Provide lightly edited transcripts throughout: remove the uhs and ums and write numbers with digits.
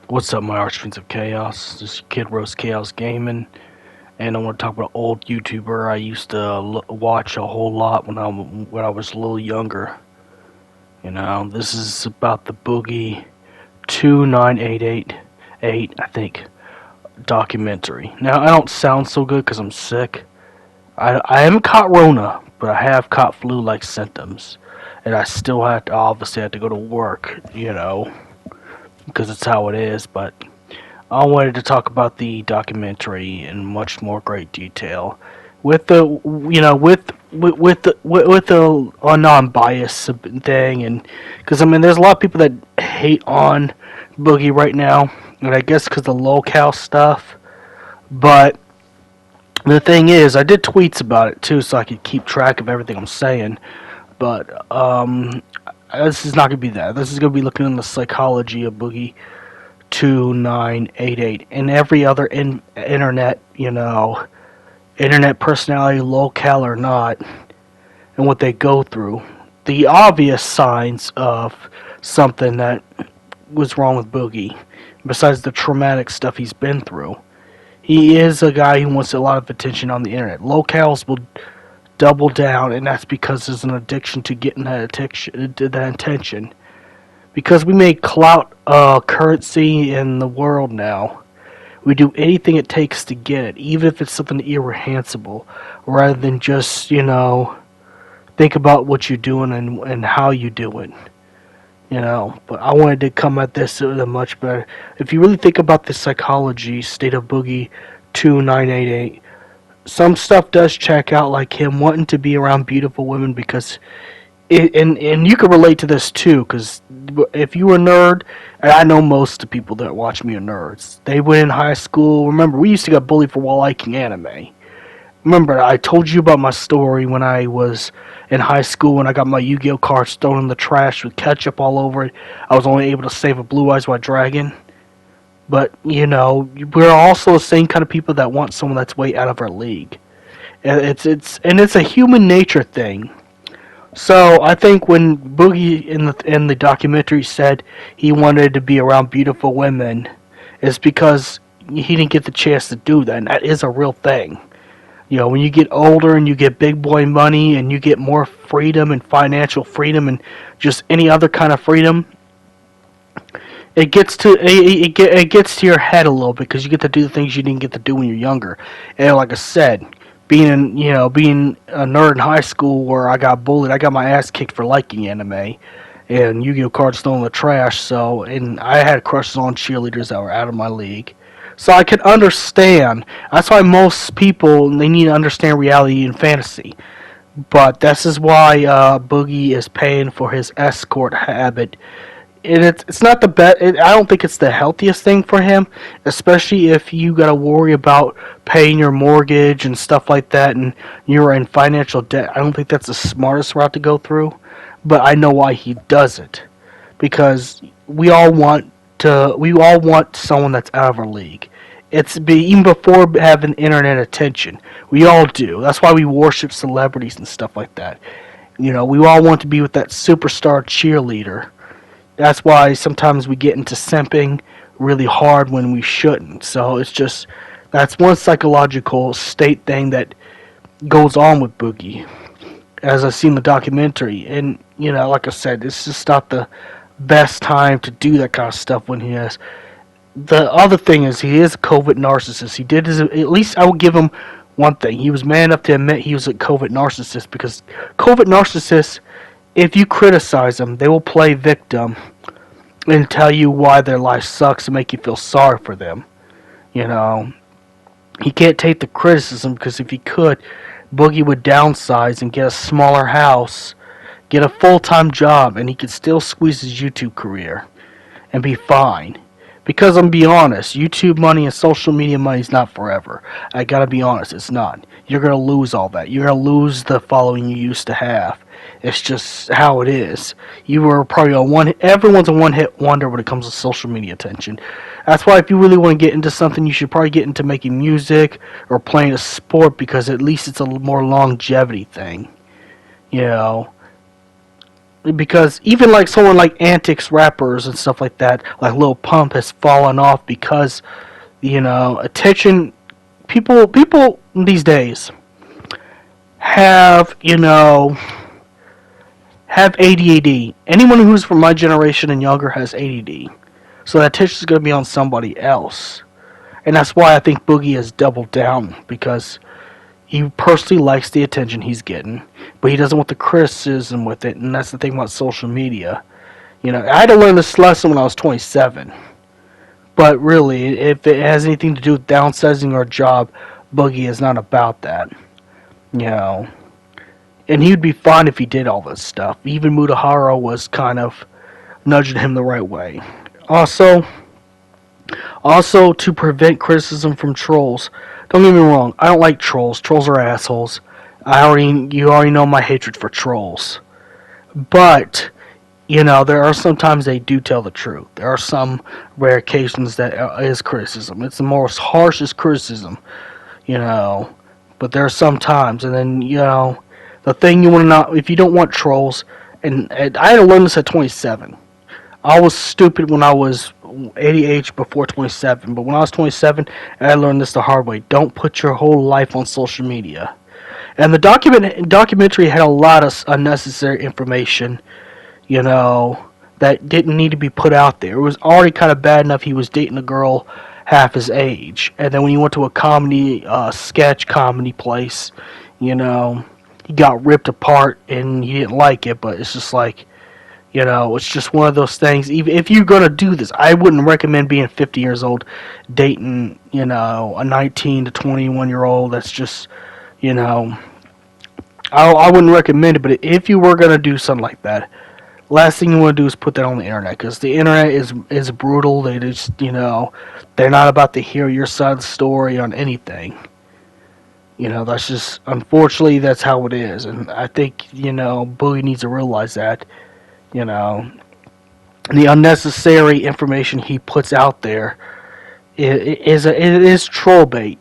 What's up, my archfiends of chaos? This is Kid Rose Chaos Gaming, and I want to talk about an old YouTuber I used to watch a whole lot when I was a little younger. You know, this is about the Boogie2988, I think, documentary. Now, I don't sound so good because I'm sick. I haven't caught Rona, but I have caught flu-like symptoms, and I still obviously have to go to work. You know, because it's how it is. But I wanted to talk about the documentary in much more great detail, with the with the non-biased thing, and because I mean, there's a lot of people that hate on Boogie right now, and I guess because the locale stuff. But the thing is, I did tweets about it too, so I could keep track of everything I'm saying. But this is not going to be that. This is going to be looking in the psychology of Boogie2988 and every other internet, internet personality, locale or not, and what they go through. The obvious signs of something that was wrong with Boogie, besides the traumatic stuff he's been through. He is a guy who wants a lot of attention on the internet. Locales will double down, and that's because there's an addiction to getting that attention. Because we make clout currency in the world now, we do anything it takes to get it, even if it's something irreprehensible, rather than just, think about what you're doing and how you do it. But I wanted to come at this much better. If you really think about the psychology state of Boogie2988, some stuff does check out, like him wanting to be around beautiful women because and you can relate to this too, because if you were a nerd, and I know most of the people that watch me are nerds, they went in high school. Remember, we used to get bullied for liking anime. Remember, I told you about my story when I was in high school when I got my Yu-Gi-Oh cards thrown in the trash with ketchup all over it. I was only able to save a Blue Eyes White Dragon. But, we're also the same kind of people that want someone that's way out of our league. It's a human nature thing. So I think when Boogie in the documentary said he wanted to be around beautiful women, it's because he didn't get the chance to do that, and that is a real thing. When you get older and you get big boy money and you get more freedom and financial freedom and just any other kind of freedom, it gets to your head a little bit, because you get to do the things you didn't get to do when you're younger. And like I said, being a nerd in high school where I got bullied, I got my ass kicked for liking anime and Yu-Gi-Oh cards thrown in the trash. So, and I had crushes on cheerleaders that were out of my league. So I can understand. That's why most people, they need to understand reality and fantasy. But this is why Boogie is paying for his escort habit. And it's not the best. I don't think it's the healthiest thing for him, especially if you got to worry about paying your mortgage and stuff like that, and you're in financial debt. I don't think that's the smartest route to go through. But I know why he does it, because we all want someone that's out of our league. Even before having internet attention. We all do. That's why we worship celebrities and stuff like that. We all want to be with that superstar cheerleader. That's why sometimes we get into simping really hard when we shouldn't. So that's one psychological state thing that goes on with Boogie, as I've seen the documentary. And, like I said, it's just not the best time to do that kind of stuff when he has. The other thing is, he is a covert narcissist. At least I will give him one thing. He was man enough to admit he was a covert narcissist, because covert narcissists, if you criticize them, they will play victim and tell you why their life sucks and make you feel sorry for them. He can't take the criticism because if he could, Boogie would downsize and get a smaller house, get a full-time job, and he could still squeeze his YouTube career and be fine. Because I'm be honest, YouTube money and social media money is not forever. I gotta be honest, it's not. You're gonna lose all that. You're gonna lose the following you used to have. It's just how it is. You were probably a one. Everyone's a one-hit wonder when it comes to social media attention. That's why if you really want to get into something, you should probably get into making music or playing a sport because at least it's a more longevity thing. You know, because even like someone like Antics rappers and stuff like that, like Lil Pump has fallen off because attention. People these days have have ADD. Anyone who's from my generation and younger has ADD, so that attention is going to be on somebody else, and that's why I think Boogie has doubled down because he personally likes the attention he's getting, but he doesn't want the criticism with it, and that's the thing about social media. I had to learn this lesson when I was 27, but really, if it has anything to do with downsizing or a job, Boogie is not about that. You know, and he'd be fine if he did all this stuff. Even Mutahara was kind of nudging him the right way. Also to prevent criticism from trolls. Don't get me wrong, I don't like trolls. Trolls are assholes. You already know my hatred for trolls. But there are sometimes they do tell the truth. There are some rare occasions that is criticism. It's the most harshest criticism, But there are some times, and then the thing you want to know, if you don't want trolls, and I had to learn this at 27. I was stupid when I was ADH before 27, but when I was 27, I learned this the hard way. Don't put your whole life on social media. And the documentary had a lot of unnecessary information, that didn't need to be put out there. It was already kind of bad enough he was dating a girl half his age. And then when he went to a sketch comedy place, he got ripped apart and he didn't like it, but it's just like, it's just one of those things. Even if you're going to do this, I wouldn't recommend being 50 years old dating, a 19 to 21 year old that's just, I wouldn't recommend it, but if you were going to do something like that, last thing you want to do is put that on the internet, because the internet is brutal. They just, they're not about to hear your side of the story on anything. That's just, unfortunately, that's how it is. And I think, Boogie needs to realize that, the unnecessary information he puts out there it is troll bait,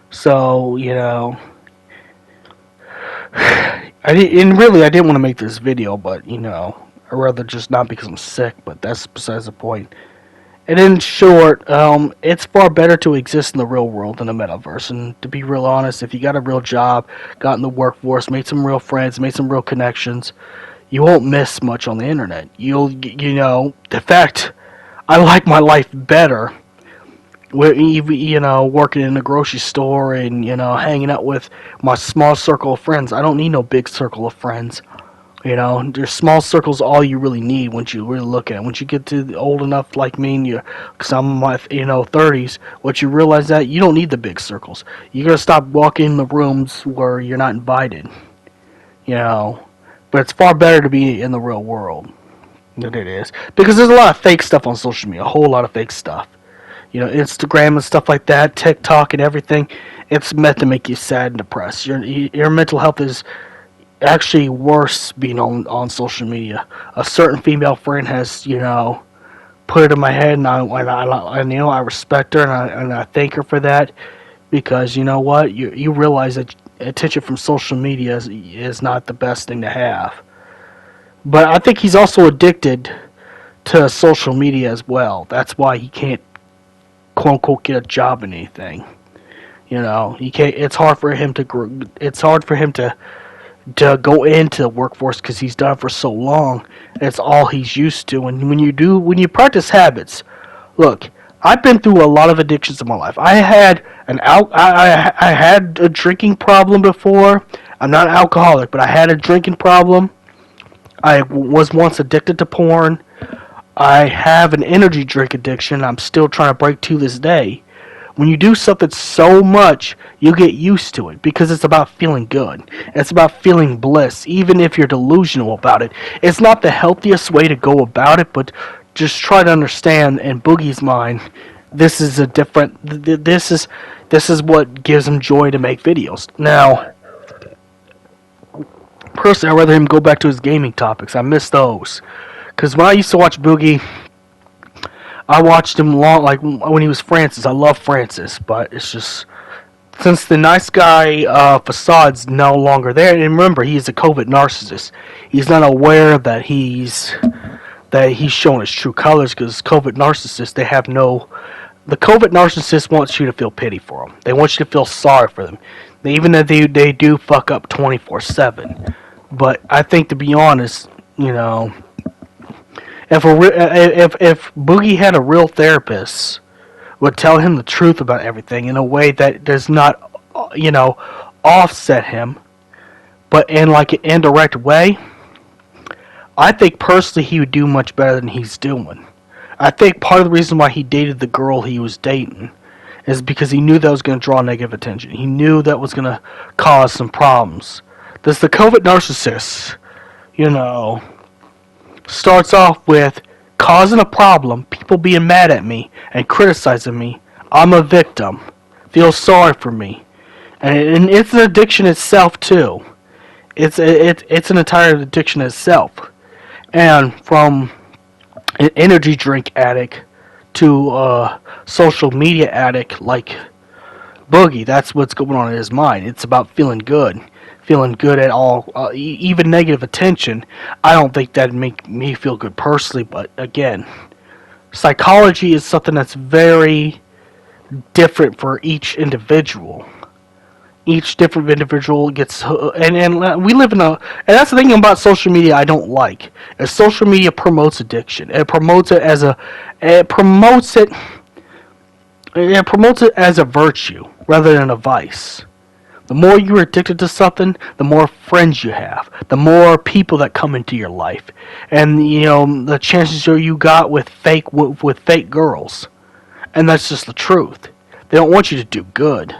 So, I didn't want to make this video, but, I'd rather just not because I'm sick, but that's besides the point. And in short, it's far better to exist in the real world than the metaverse. And to be real honest, if you got a real job, got in the workforce, made some real friends, made some real connections, you won't miss much on the internet. In fact, I like my life better. Working in a grocery store and, hanging out with my small circle of friends. I don't need no big circle of friends. There's small circles all you really need once you really look at it. Once you get to old enough like me, and because I'm in my 30s, what you realize that you don't need the big circles. You're gonna stop walking in the rooms where you're not invited. But it's far better to be in the real world than it is, because there's a lot of fake stuff on social media, a whole lot of fake stuff. Instagram and stuff like that, TikTok and everything. It's meant to make you sad and depressed. Your mental health is actually worse being on social media. A certain female friend has, put it in my head, and I respect her and I thank her for that, because you realize that attention from social media is not the best thing to have. But I think he's also addicted to social media as well. That's why he can't, quote unquote, get a job in anything. He can't. It's hard for him to. It's hard for him to go into the workforce because he's done it for so long. It's all he's used to. And when you practice habits, look, I've been through a lot of addictions in my life. I had I had a drinking problem before. I'm not an alcoholic, but I had a drinking problem. I was once addicted to porn. I have an energy drink addiction I'm still trying to break to this day. When you do something so much, you get used to it because it's about feeling good. It's about feeling bliss, even if you're delusional about it. It's not the healthiest way to go about it, but just try to understand in Boogie's mind, this is a different. This is what gives him joy to make videos. Now, personally, I'd rather him go back to his gaming topics. I miss those. Because when I used to watch Boogie, I watched him like when he was Francis. I love Francis, but it's just since the nice guy facade's no longer there. And remember, he's a covert narcissist. He's not aware that he's showing his true colors because covert narcissists they have no. The covert narcissist wants you to feel pity for them. They want you to feel sorry for them. Even though they do fuck up 24/7. But I think to be honest, if Boogie had a real therapist, would tell him the truth about everything in a way that does not, offset him, but in like an indirect way, I think personally he would do much better than he's doing. I think part of the reason why he dated the girl he was dating is because he knew that was going to draw negative attention. He knew that was going to cause some problems. This the covert narcissist, starts off with causing a problem, people being mad at me and criticizing me. I'm a victim. Feel sorry for me. And it's an addiction itself too. It's an entire addiction itself. And from an energy drink addict to a social media addict like Boogie, that's what's going on in his mind. It's about feeling good. Feeling good at all, even negative attention. I don't think that'd make me feel good personally, but again, psychology is something that's very different for each individual. Each different individual gets, and we live in and that's the thing about social media I don't like. Is social media promotes addiction. It promotes it as it promotes it as a virtue rather than a vice. The more you're addicted to something, the more friends you have, the more people that come into your life, and the chances are you got with fake girls, and that's just the truth. They don't want you to do good.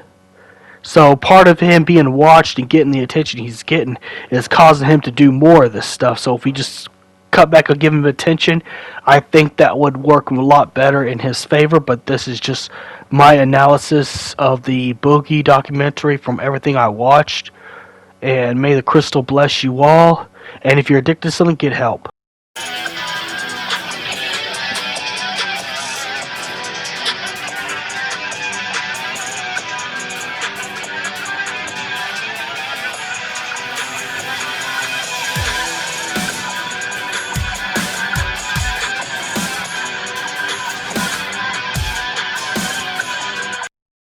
So part of him being watched and getting the attention he's getting is causing him to do more of this stuff. So if he just cut back or give him attention, I think that would work a lot better in his favor. But this is just my analysis of the Boogie documentary from everything I watched. And may the crystal bless you all. And if you're addicted to something, get help.